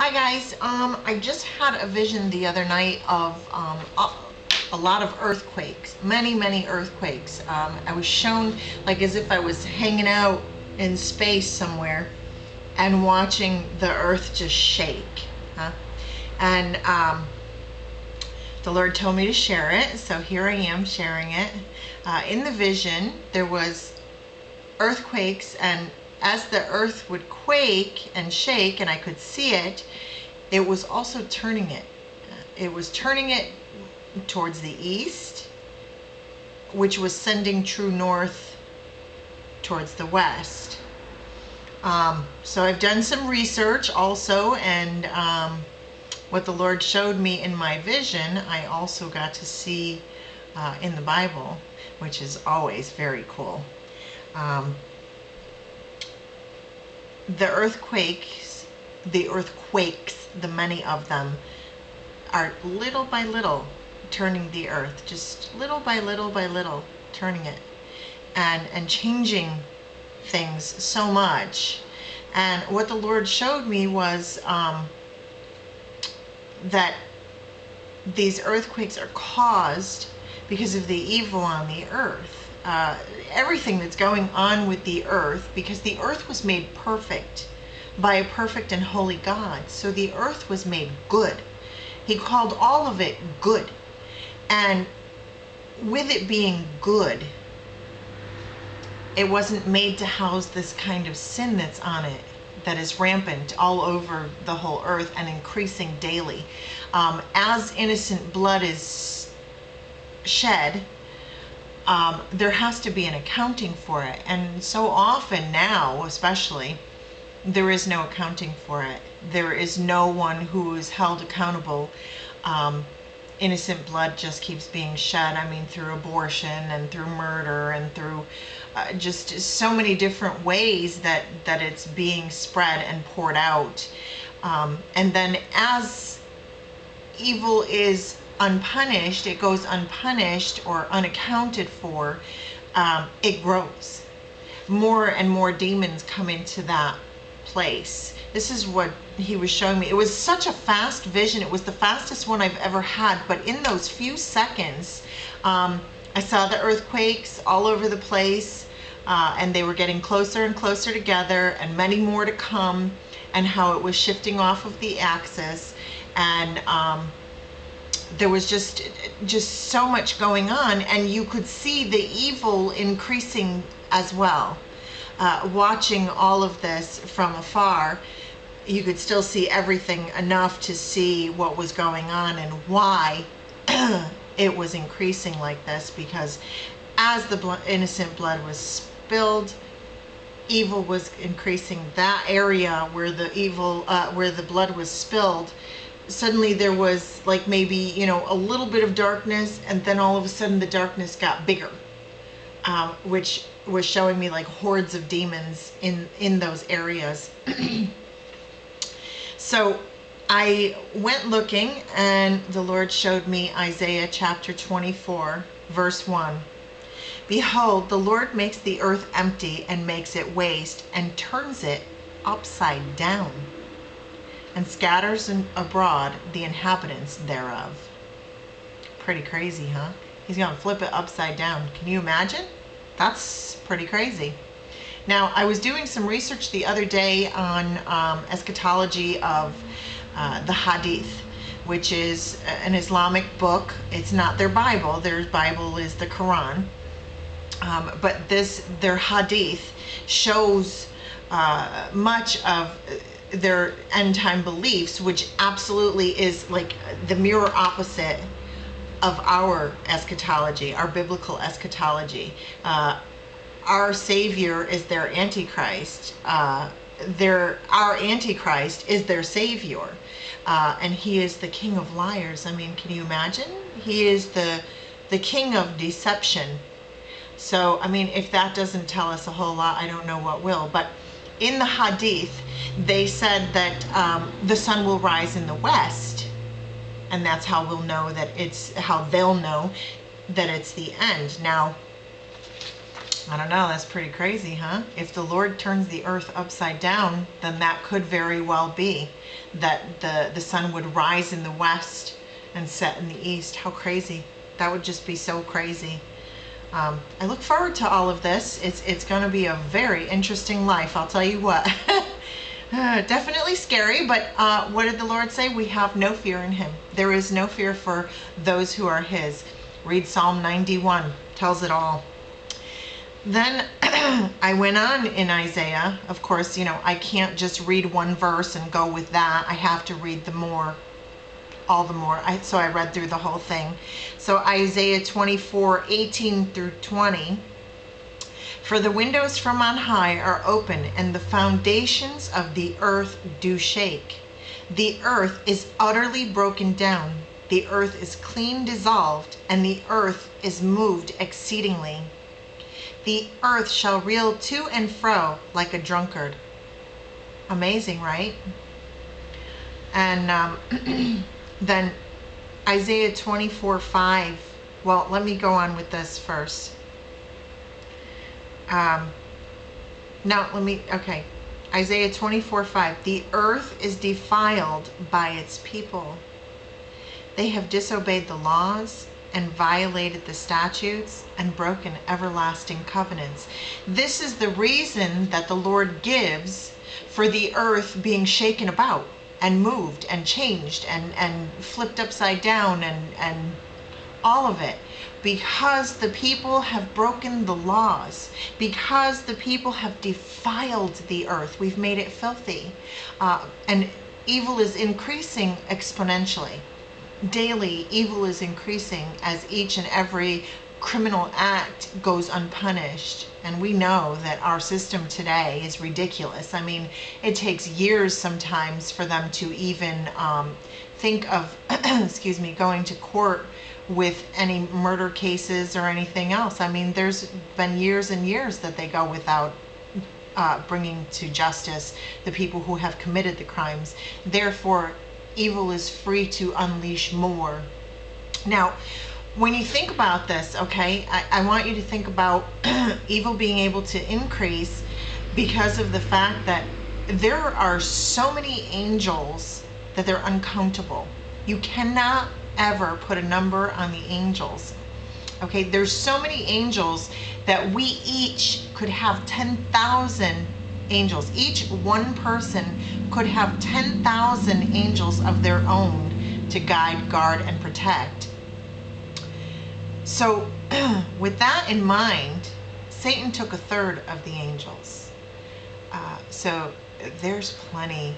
Hi guys, I just had a vision the other night of a lot of earthquakes, many earthquakes. I was shown like as if I was hanging out in space somewhere and watching the earth just shake. Huh? And the Lord told me to share it, so here I am sharing it. In the vision, there was earthquakes, and as the earth would quake and shake and I could see it, it was also turning it. It was turning it towards the east, which was sending true north towards the west. So I've done some research also, and what the Lord showed me in my vision, I also got to see in the Bible, which is always very cool. The earthquakes, the many of them, are little by little turning the earth, just little by little turning it, and changing things so much. And what the Lord showed me was that these earthquakes are caused because of the evil on the earth. Everything that's going on with the earth, because the earth was made perfect by a perfect and holy God. So the earth was made good. He called all of it good. And with it being good, it wasn't made to house this kind of sin that's on it, that is rampant all over the whole earth and increasing daily. As innocent blood is shed, there has to be an accounting for it. And so often now, especially, there is no accounting for it. There is no one who is held accountable. Innocent blood just keeps being shed. I mean, through abortion and through murder and through just so many different ways that it's being spread and poured out. And then as evil is unpunished, it goes unpunished or unaccounted for, it grows. More and more demons come into that place. This is what he was showing me. It was such a fast vision. It was the fastest one I've ever had, but in those few seconds, I saw the earthquakes all over the place, and they were getting closer and closer together, and many more to come, and how it was shifting off of the axis, and there was just so much going on, and you could see the evil increasing as well. Watching all of this from afar, you could still see everything enough to see what was going on and why it was increasing like this, because as the innocent blood was spilled, evil was increasing. That area where the blood was spilled, suddenly there was like maybe, a little bit of darkness, and then all of a sudden the darkness got bigger, which was showing me like hordes of demons in those areas. So I went looking, and the Lord showed me Isaiah chapter 24, verse 1. Behold, the Lord makes the earth empty and makes it waste and turns it upside down, and scatters abroad the inhabitants thereof. Pretty crazy, huh? He's going to flip it upside down. Can you imagine? That's pretty crazy. Now, I was doing some research the other day on eschatology of the Hadith, which is an Islamic book. It's not their Bible. Their Bible is the Quran. But their Hadith shows much of their end time beliefs, which absolutely is like the mirror opposite of our eschatology, our biblical eschatology. Our Savior is their Antichrist. Our Antichrist is their Savior. And he is the king of liars. I mean, can you imagine? He is the king of deception. So, I mean, if that doesn't tell us a whole lot, I don't know what will. But in the Hadith, they said that the sun will rise in the west. And that's how we'll know that how they'll know that it's the end. Now, I don't know, that's pretty crazy, huh? If the Lord turns the earth upside down, then that could very well be that the sun would rise in the west and set in the east. How crazy. That would just be so crazy. I look forward to all of this. It's going to be a very interesting life, I'll tell you what. Definitely scary, but what did the Lord say? We have no fear in him. There is no fear for those who are his. Read Psalm 91, tells it all. Then I went on in Isaiah. Of course, you know, I can't just read one verse and go with that. I have to read all the more. So I read through the whole thing. So Isaiah 24:18 through 20. For the windows from on high are open, and the foundations of the earth do shake. The earth is utterly broken down. The earth is clean dissolved, and the earth is moved exceedingly. The earth shall reel to and fro like a drunkard. Amazing, right? And then Isaiah 24:5. Well, let me go on with this first. Okay. Isaiah 24:5. The earth is defiled by its people. They have disobeyed the laws and violated the statutes and broken everlasting covenants. This is the reason that the Lord gives for the earth being shaken about and moved and changed and flipped upside down and all of it. Because the people have broken the laws, because the people have defiled the earth, we've made it filthy, and evil is increasing exponentially. Daily, evil is increasing as each and every criminal act goes unpunished. And we know that our system today is ridiculous. I mean, it takes years sometimes for them to even think of, excuse me, going to court with any murder cases or anything else. I mean, there's been years and years that they go without bringing to justice the people who have committed the crimes. Therefore, evil is free to unleash more. Now, when you think about this, okay, I want you to think about evil being able to increase because of the fact that there are so many angels that they're uncountable. You cannot ever put a number on the angels. Okay, there's so many angels that we each could have 10,000 angels. Each one person could have 10,000 angels of their own to guide, guard, and protect. So with that in mind, Satan took a third of the angels. So there's plenty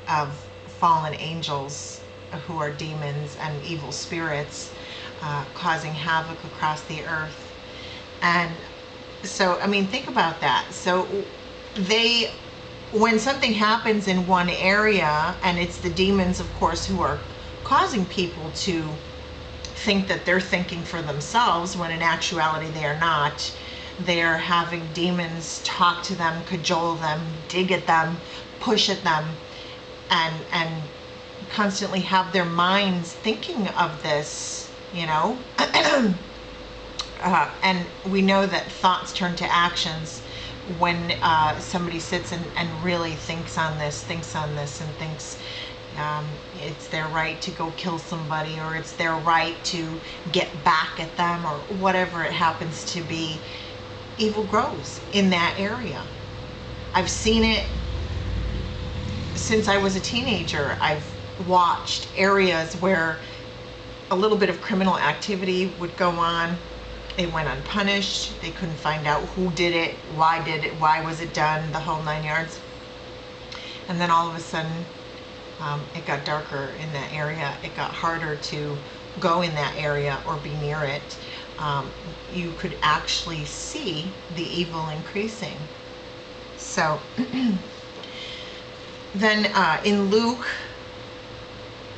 of fallen angels who are demons and evil spirits causing havoc across the earth. And so, I mean, think about that. So when something happens in one area, and it's the demons, of course, who are causing people to think that they're thinking for themselves, when in actuality they are not. They're having demons talk to them, cajole them, dig at them, push at them, and constantly have their minds thinking of this, you know. And we know that thoughts turn to actions when somebody sits and really thinks on this and thinks it's their right to go kill somebody, or it's their right to get back at them, or whatever it happens to be. Evil grows in that area. I've seen it since I was a teenager. I've watched areas where a little bit of criminal activity would go on. It went unpunished. They couldn't find out who did it, why was it done, the whole 9 yards. And then all of a sudden, it got darker in that area. It got harder to go in that area or be near it. You could actually see the evil increasing. So then in Luke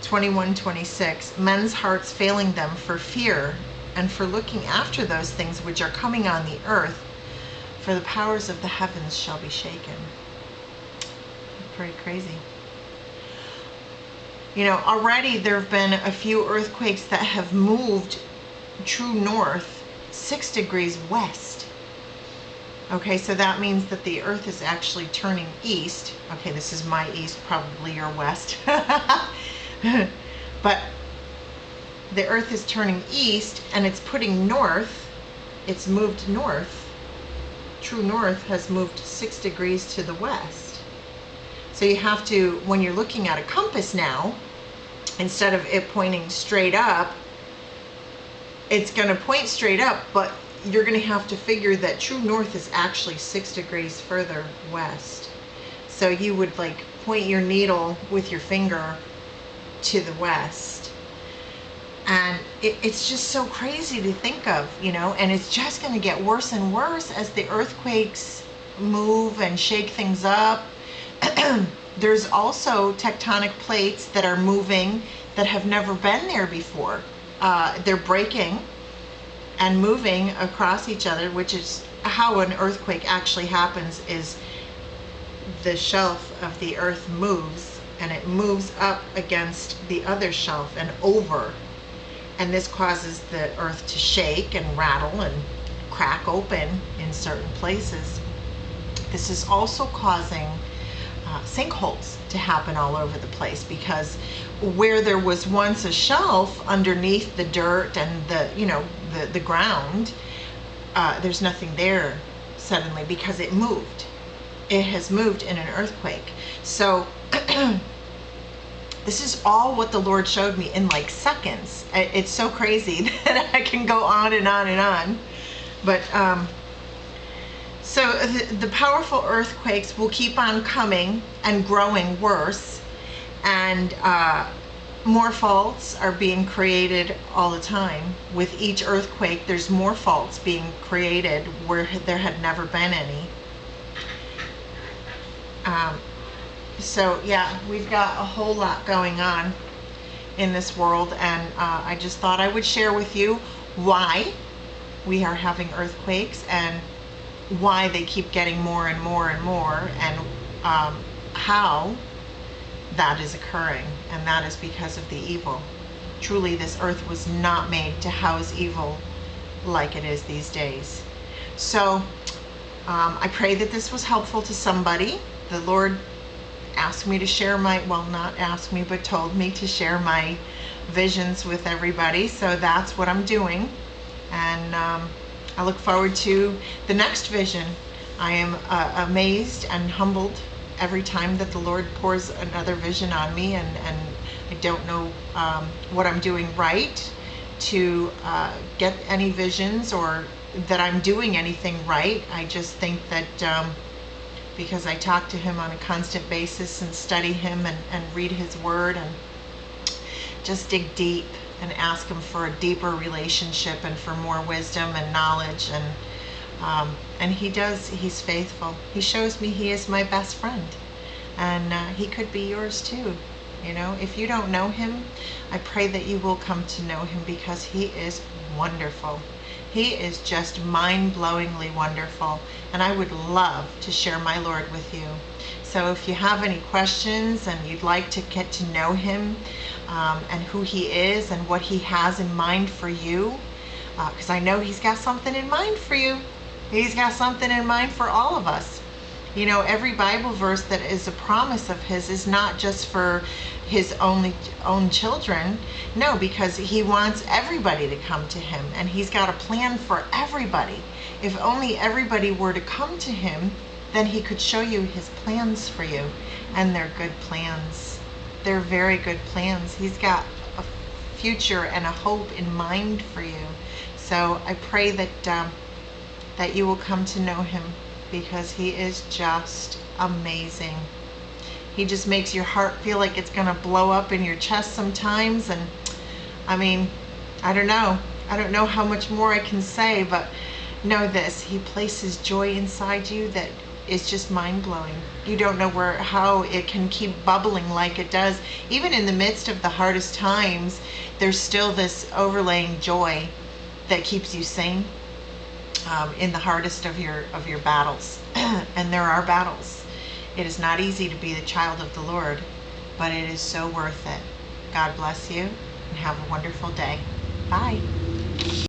21:26, men's hearts failing them for fear and for looking after those things which are coming on the earth, for the powers of the heavens shall be shaken. Pretty crazy. You know, already there have been a few earthquakes that have moved true north 6 degrees west. Okay, so that means that the earth is actually turning east. Okay, this is my east, probably your west. But the earth is turning east and it's putting north. It's moved north. True north has moved 6 degrees to the west. So you have to, when you're looking at a compass now, instead of it pointing straight up, it's going to point straight up, but you're going to have to figure that true north is actually 6 degrees further west. So you would like point your needle with your finger to the west. And it's just so crazy to think of, you know, and it's just going to get worse and worse as the earthquakes move and shake things up. There's also tectonic plates that are moving that have never been there before. They're breaking and moving across each other, which is how an earthquake actually happens, is the shelf of the earth moves and it moves up against the other shelf and over. And this causes the earth to shake and rattle and crack open in certain places. This is also causing sinkholes to happen all over the place, because where there was once a shelf underneath the dirt and the, you know, the ground, there's nothing there suddenly because it moved. It has moved in an earthquake. So this is all what the Lord showed me in like seconds. It's so crazy that I can go on and on and on. But so the powerful earthquakes will keep on coming and growing worse, and more faults are being created all the time. With each earthquake, there's more faults being created where there had never been any. So yeah, we've got a whole lot going on in this world, and I just thought I would share with you why we are having earthquakes and why they keep getting more and more and more, and how that is occurring, and that is because of the evil. Truly, this earth was not made to house evil like it is these days. So I pray that this was helpful to somebody. The Lord asked me to share my, well, not asked me, but told me to share my visions with everybody. So that's what I'm doing. And I look forward to the next vision. I am amazed and humbled every time that the Lord pours another vision on me, and I don't know what I'm doing right to get any visions, or that I'm doing anything right. I just think that because I talk to Him on a constant basis and study Him and read His Word and just dig deep and ask Him for a deeper relationship and for more wisdom and knowledge, and He does. He's faithful. He shows me He is my best friend, and He could be yours too. You know, if you don't know Him, I pray that you will come to know Him, because He is wonderful. He is just mind-blowingly wonderful, and I would love to share my Lord with you. So if you have any questions and you'd like to get to know Him, and who He is and what He has in mind for you, because I know He's got something in mind for you. He's got something in mind for all of us. You know, every Bible verse that is a promise of His is not just for His own children. No, because He wants everybody to come to Him, and He's got a plan for everybody. If only everybody were to come to Him, then He could show you His plans for you, and they're good plans. They're very good plans. He's got a future and a hope in mind for you. So I pray that that you will come to know Him, because He is just amazing. He just makes your heart feel like it's going to blow up in your chest sometimes. And I mean, I don't know how much more I can say, but know this: He places joy inside you that is just mind-blowing. You don't know how it can keep bubbling like it does. Even in the midst of the hardest times, there's still this overlaying joy that keeps you sane in the hardest of your battles. And there are battles. It is not easy to be the child of the Lord, but it is so worth it. God bless you, and have a wonderful day. Bye.